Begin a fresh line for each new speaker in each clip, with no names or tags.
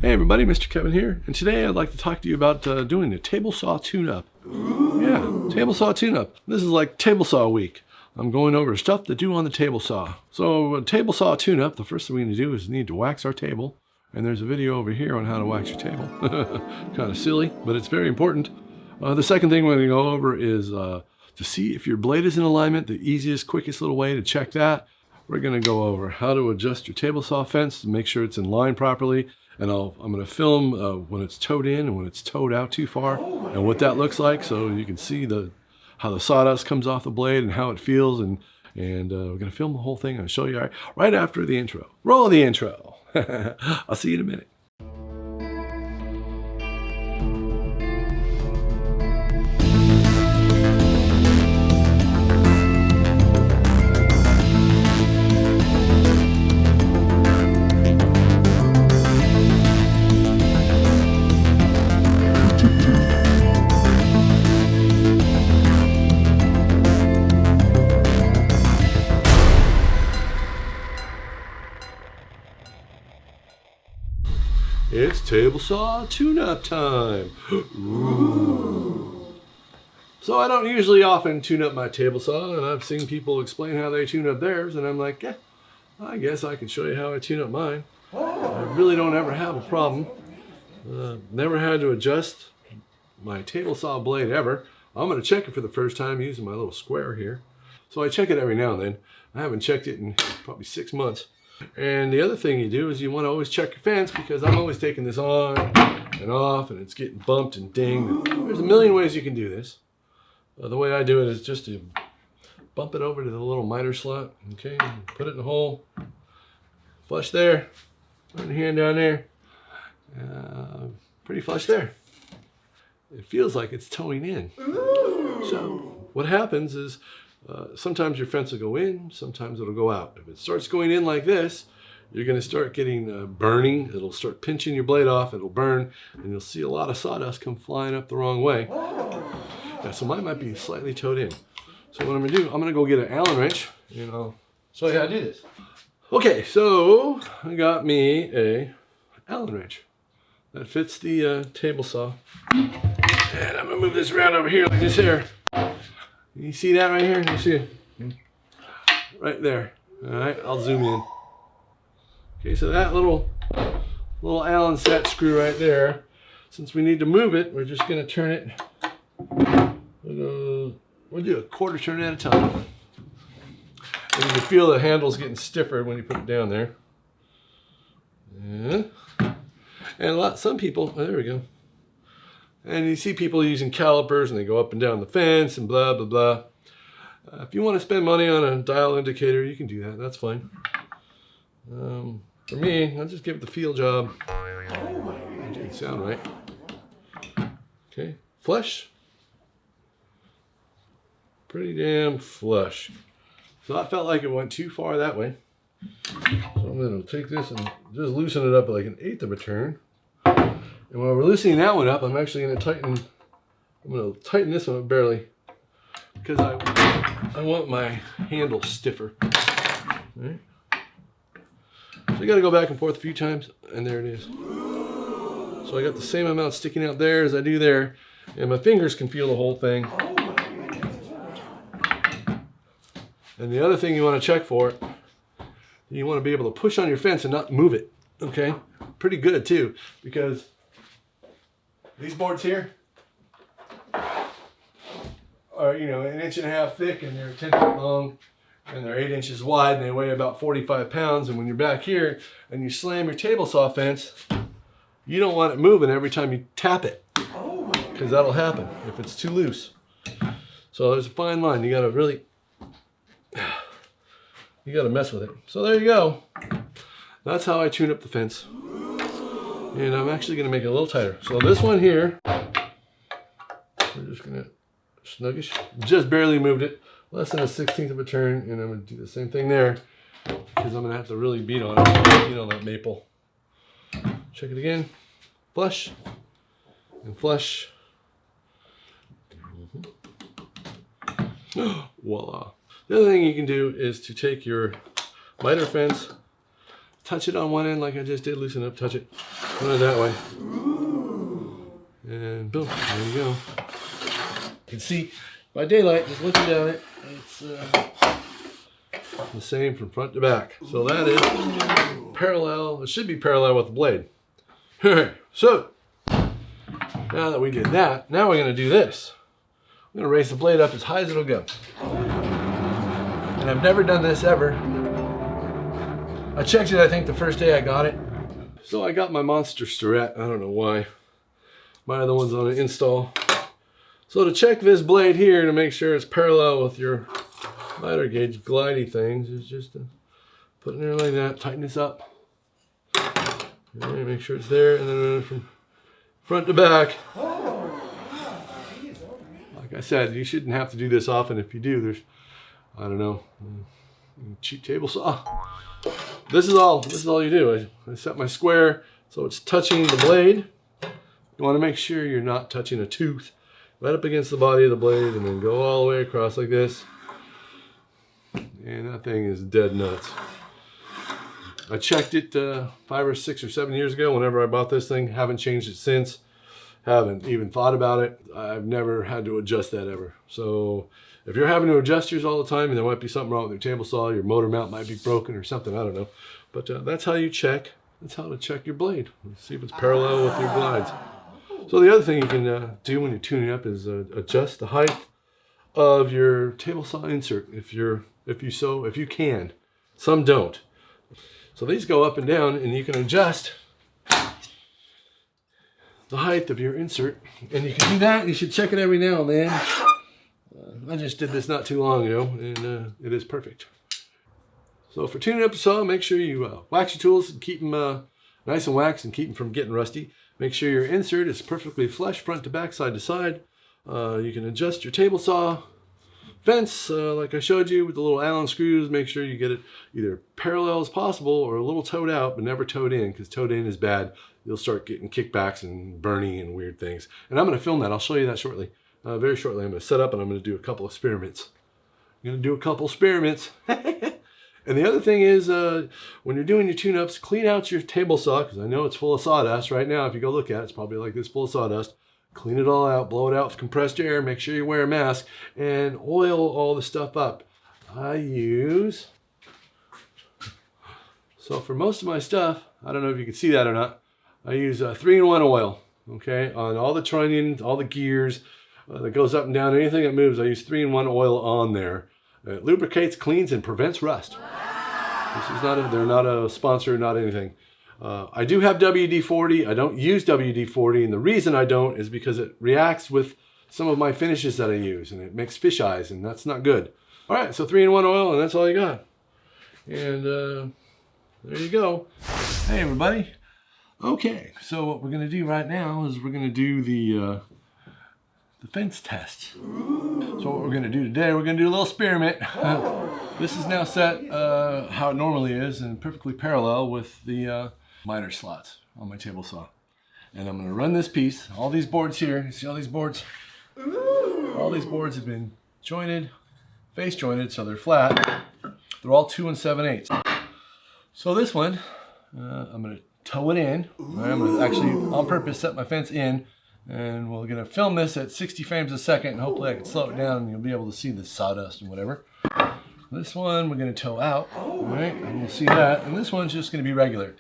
Hey everybody, Mr. Kevin here, and today I'd like to talk to you about doing a table saw tune-up. Yeah, table saw tune-up. This is like table saw week. I'm going over stuff to do on the table saw. So a table saw tune-up, the first thing we need to do is need to wax our table. And there's a video over here on how to wax your table. Kind of silly, but it's very important. The second thing we're going to go over is to see if your blade is in alignment. The easiest, quickest little way to check that. We're going to go over how to adjust your table saw fence to make sure it's in line properly. And I'm going to film when it's towed in and when it's towed out too far and what that looks like, so you can see how the sawdust comes off the blade and how it feels. And we're going to film the whole thing and show you right after the intro. Roll the intro. I'll see you in a minute. It's table saw tune-up time. Ooh. So I don't usually often tune up my table saw, and I've seen people explain how they tune up theirs, and I'm like, yeah, I guess I can show you how I tune up mine. I really don't ever have a problem. Never had to adjust my table saw blade ever. I'm going to check it for the first time using my little square here. So I check it every now and then. I haven't checked it in probably 6 months. And the other thing you do is you want to always check your fence, because I'm always taking this on and off and it's getting bumped and dinged. There's a million ways you can do this. The way I do it is just to bump it over to the little miter slot, okay, put it in the hole, flush there, put your hand down there, pretty flush there. It feels like it's towing in. So what happens is sometimes your fence will go in, sometimes it'll go out. If it starts going in like this, you're going to start getting burning. It'll start pinching your blade off, it'll burn, and you'll see a lot of sawdust come flying up the wrong way. Yeah, so mine might be slightly towed in. So what I'm going to do, I'm going to go get an Allen wrench, and I'll show you how to do this. Okay, so I got me a Allen wrench that fits the table saw. And I'm going to move this around over here like this here. You see that right here? You see it? Right there. All right, I'll zoom in. Okay, so that little Allen set screw right there, since we need to move it, we're just going to turn it. We'll do a quarter turn at a time. And you can feel the handle's getting stiffer when you put it down there. Yeah. And some people, oh, there we go. And you see people using calipers and they go up and down the fence and blah, blah, blah. If you want to spend money on a dial indicator, you can do that. That's fine. For me, I'll just give it the feel job. That didn't sound right. Okay, flush. Pretty damn flush. So I felt like it went too far that way. So I'm going to take this and just loosen it up like an 1/8 of a turn. And while we're loosening that one up, I'm actually going to tighten this one up barely, because I want my handle stiffer. All right. So you got to go back and forth a few times, and there it is. So I got the same amount sticking out there as I do there, and my fingers can feel the whole thing. And the other thing you want to check for, you want to be able to push on your fence and not move it. Okay, pretty good too, because these boards here are, 1.5 inches thick, and they're 10 feet long, and they're 8 inches wide, and they weigh about 45 pounds. And when you're back here and you slam your table saw fence, you don't want it moving every time you tap it, because that'll happen if it's too loose. So there's a fine line. You gotta mess with it. So there you go. That's how I tune up the fence. And I'm actually going to make it a little tighter. So this one here, we're just going to snuggish. Just barely moved it. Less than a 1/16 of a turn. And I'm going to do the same thing there, because I'm going to have to really beat on it. That maple. Check it again. Flush. And flush. Voila. The other thing you can do is to take your miter fence, touch it on one end like I just did, loosen it up, touch it, Put it that way. And boom, there you go. You can see by daylight, just looking down it, it's the same from front to back. So that is parallel. It should be parallel with the blade. So now that we did that, now we're going to do this. I'm going to raise the blade up as high as it'll go. And I've never done this ever. I checked it, I think, the first day I got it. So I got my monster Starrett. I don't know why. My other one's on an install. So to check this blade here to make sure it's parallel with your miter gauge glidey things is just to put it in there like that, tighten this up. All right, make sure it's there, and then run it from front to back. Like I said, you shouldn't have to do this often. If you do, there's, I don't know, cheap table saw. This is all you do. I set my square so it's touching the blade. You want to make sure you're not touching a tooth. Right up against the body of the blade and then go all the way across like this. And that thing is dead nuts. I checked it 5 or 6 or 7 years ago whenever I bought this thing. Haven't changed it since. Haven't even thought about it. I've never had to adjust that ever. So if you're having to adjust yours all the time and there might be something wrong with your table saw, your motor mount might be broken or something, I don't know. But that's how you check. That's how to check your blade. See if it's parallel with your glides. So the other thing you can do when you're tuning up is adjust the height of your table saw insert if you can. Some don't. So these go up and down, and you can adjust the height of your insert. And you can do that. You should check it every now and then. I just did this not too long ago, and it is perfect. So for tuning up the saw, make sure you wax your tools and keep them nice and waxed and keep them from getting rusty. Make sure your insert is perfectly flush, front to back, side to side. You can adjust your table saw fence, like I showed you, with the little Allen screws. Make sure you get it either parallel as possible or a little toed out, but never toed in, because toed in is bad. You'll start getting kickbacks and burning and weird things. And I'm going to film that. I'll show you that shortly. Very shortly. I'm going to set up and I'm going to do a couple experiments. I'm going to do a couple experiments. And the other thing is, when you're doing your tune-ups, clean out your table saw, because I know it's full of sawdust right now. If you go look at it, it's probably like this, full of sawdust. Clean it all out, blow it out with compressed air, make sure you wear a mask, and oil all the stuff up. So for most of my stuff, I don't know if you can see that or not, I use 3-in-1 oil, okay, on all the trunnions, all the gears that goes up and down, anything that moves, I use 3-in-1 oil on there. It lubricates, cleans, and prevents rust. This is they're not a sponsor, not anything. I do have WD-40. I don't use WD-40, and the reason I don't is because it reacts with some of my finishes that I use, and it makes fish eyes, and that's not good. All right, so 3-in-1 oil, and that's all you got. And there you go. Hey, everybody. Okay, so what we're going to do right now is we're going to do the fence test. So what we're going to do today, we're going to do a little experiment. This is now set how it normally is and perfectly parallel with the miter slots on my table saw. And I'm going to run this piece, all these boards here, you see all these boards? All these boards have been jointed, face jointed, so they're flat. They're all 2 7/8. So this one, I'm going to toe it in. I'm going to actually, on purpose, set my fence in. And we're going to film this at 60 frames a second, and hopefully I can slow it down and you'll be able to see the sawdust and whatever. This one we're going to toe out, all right, and we'll see that. And this one's just going to be regular.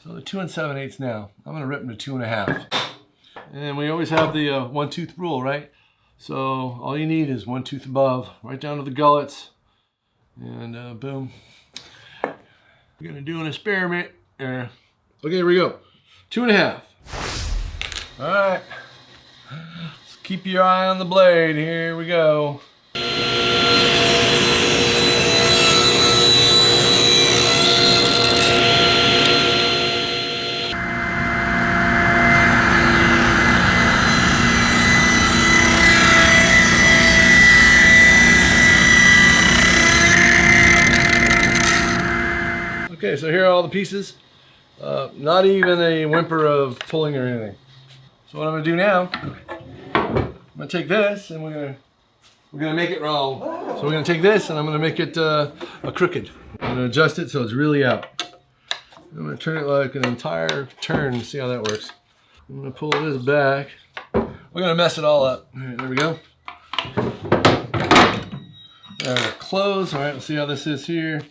So the 2 7/8 now, I'm going to rip them to 2.5. And we always have the 1-tooth rule, right? So all you need is 1 tooth above, right down to the gullets. And boom. We're going to do an experiment. Okay, here we go. 2.5. All right, let's keep your eye on the blade. Here we go. Okay, so here are all the pieces. Not even a whimper of pulling or anything. So what I'm going to do now, I'm going to take this and we're going to make it wrong. So we're going to take this and I'm going to make it a crooked. I'm going to adjust it so it's really out. I'm going to turn it like an entire turn to see how that works. I'm going to pull this back. We're going to mess it all up. All right, there we go. Close. All right, let's see how this is here.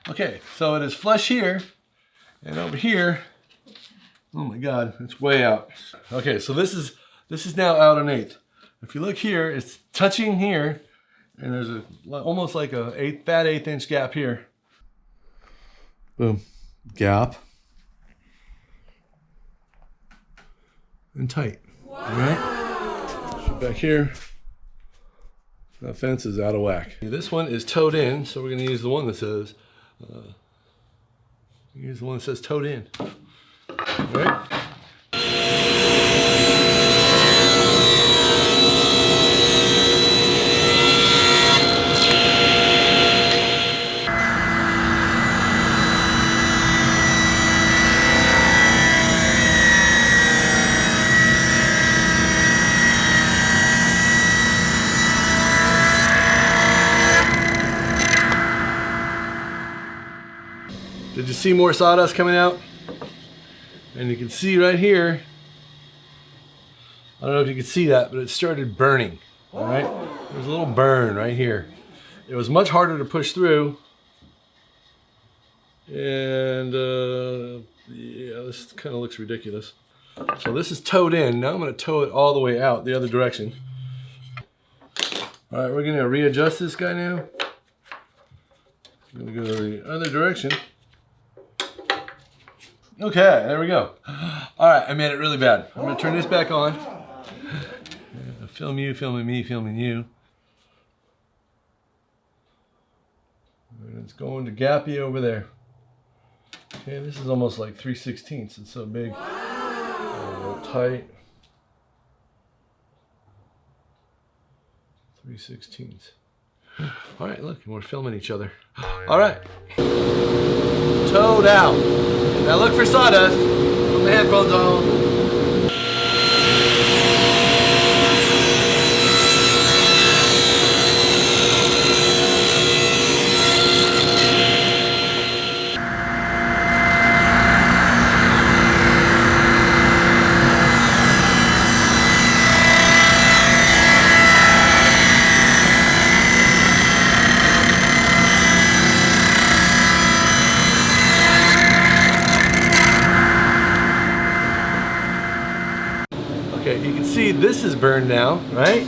Okay, so it is flush here, and over here, oh my God, it's way out. Okay, so this is now out an eighth. If you look here, it's touching here, and there's almost like a fat 1/8 inch gap here. Boom, gap, and tight. Wow. All right, back here. That fence is out of whack. This one is towed in, so we're going to use the one that says towed in. All right. Did you see more sawdust coming out? And you can see right here, I don't know if you can see that, but it started burning. All right, there's a little burn right here. It was much harder to push through. And yeah, this kind of looks ridiculous. So this is towed in. Now I'm going to tow it all the way out the other direction. All right, we're going to readjust this guy now. I'm going to go the other direction. Okay, there we go. All right, I made it really bad. I'm going to turn this back on. Film you, filming me, filming you. And it's going to gappy over there. Okay, this is almost like 3/16. It's so big. Tight. 3/16. All right, look, we're filming each other. All right. Towed out. Now look for sawdust. Put my headphones on. Okay, you can see this is burned now, right?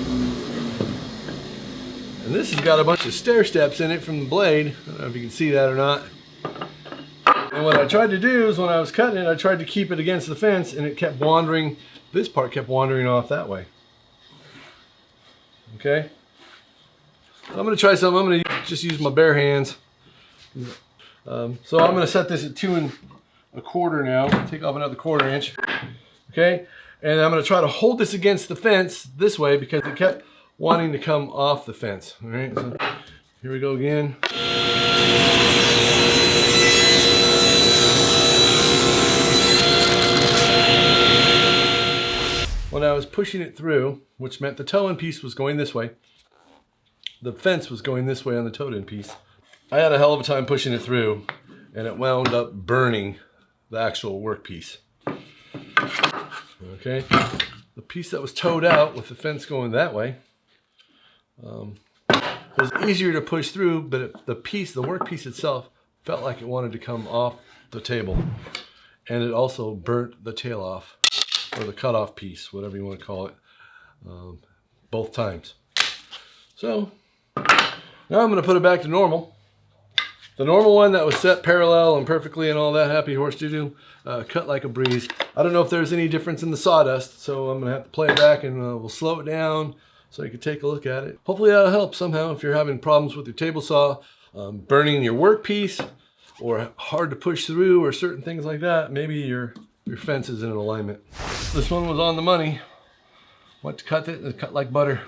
And this has got a bunch of stair steps in it from the blade. I don't know if you can see that or not. And what I tried to do is when I was cutting it, I tried to keep it against the fence and it kept wandering, this part kept wandering off that way. Okay? So I'm gonna try something. I'm gonna just use my bare hands. So I'm gonna set this at 2 1/4 now. Take off another 1/4 inch. Okay? And I'm going to try to hold this against the fence this way because it kept wanting to come off the fence. All right, so here we go again. When I was pushing it through, which meant the toe-in piece was going this way, the fence was going this way on the toe-in piece, I had a hell of a time pushing it through, and it wound up burning the actual workpiece. Okay, the piece that was towed out with the fence going that way was easier to push through, but the workpiece itself felt like it wanted to come off the table, and it also burnt the tail off, or the cutoff piece, whatever you want to call it, both times. So now I'm going to put it back to normal. The normal one that was set parallel and perfectly and all that happy horse doo-doo, cut like a breeze. I don't know if there's any difference in the sawdust, so I'm gonna have to play it back and we'll slow it down so you can take a look at it. Hopefully that'll help somehow if you're having problems with your table saw, burning your workpiece, or hard to push through, or certain things like that. Maybe your fence is in alignment. This one was on the money. Went to cut it, and it cut like butter.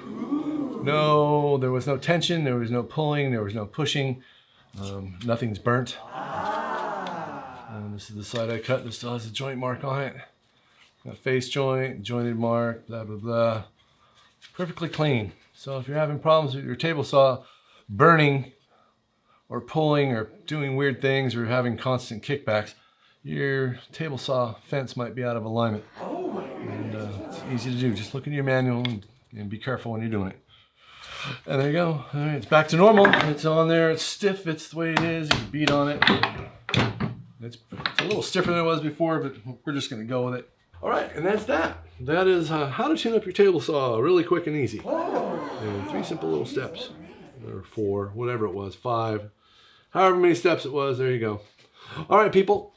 No, there was no tension, there was no pulling, there was no pushing. Nothing's burnt. And this is the side I cut. This still has a joint mark on it. Got face joint, jointed mark, blah, blah, blah. Perfectly clean. So if you're having problems with your table saw burning or pulling or doing weird things or having constant kickbacks, your table saw fence might be out of alignment. And it's easy to do. Just look at your manual and be careful when you're doing it. And there you go. All right, it's back to normal. It's on there. It's stiff. It's the way it is. You can beat on it. It's a little stiffer than it was before, but we're just going to go with it. All right, and that's that. That is how to tune up your table saw really quick and easy. And 3 simple little steps, or 4, whatever it was, 5, however many steps it was. There you go. All right, people.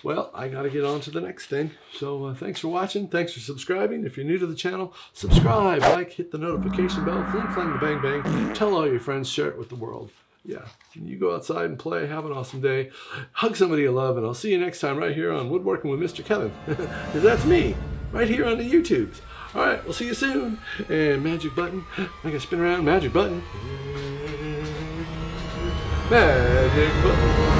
Well, I got to get on to the next thing. So thanks for watching. Thanks for subscribing. If you're new to the channel, subscribe, like, hit the notification bell, fling, flang, the bang, bang. Tell all your friends, share it with the world. Yeah, you go outside and play. Have an awesome day. Hug somebody you love, and I'll see you next time right here on Woodworking with Mr. Kevin. Because that's me, right here on the YouTubes. All right, we'll see you soon. And magic button. I gotta spin around. Magic button. Magic button.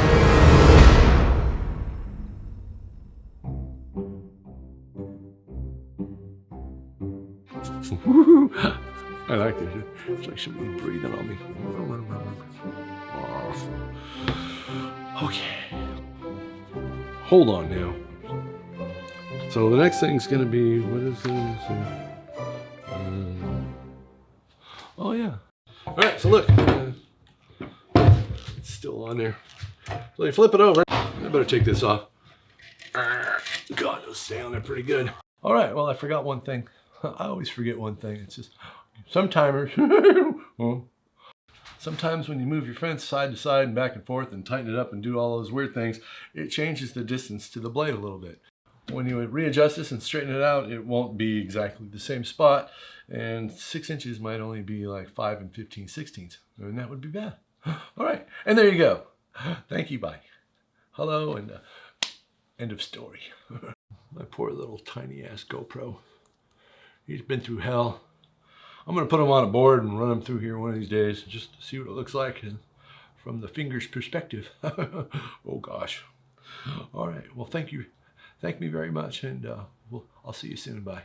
I like this. It's like somebody breathing on me. Okay. Hold on now. So the next thing's going to be, what is this? Oh yeah. All right, so look. It's still on there. So you flip it over. I better take this off. God, it'll stay on there pretty good. All right, well, I forgot one thing. I always forget one thing. It's just sometimes when you move your fence side to side and back and forth and tighten it up and do all those weird things, it changes the distance to the blade a little bit. When you readjust this and straighten it out, it won't be exactly the same spot, and 6 inches might only be like 5 15/16, and that would be bad. All right, and there you go. Thank you, bye. Hello, and end of story. My poor little tiny ass GoPro. He's been through hell. I'm going to put him on a board and run him through here one of these days just to see what it looks like from the finger's perspective. Oh gosh. All right. Well, thank you. Thank me very much, and I'll see you soon. Bye.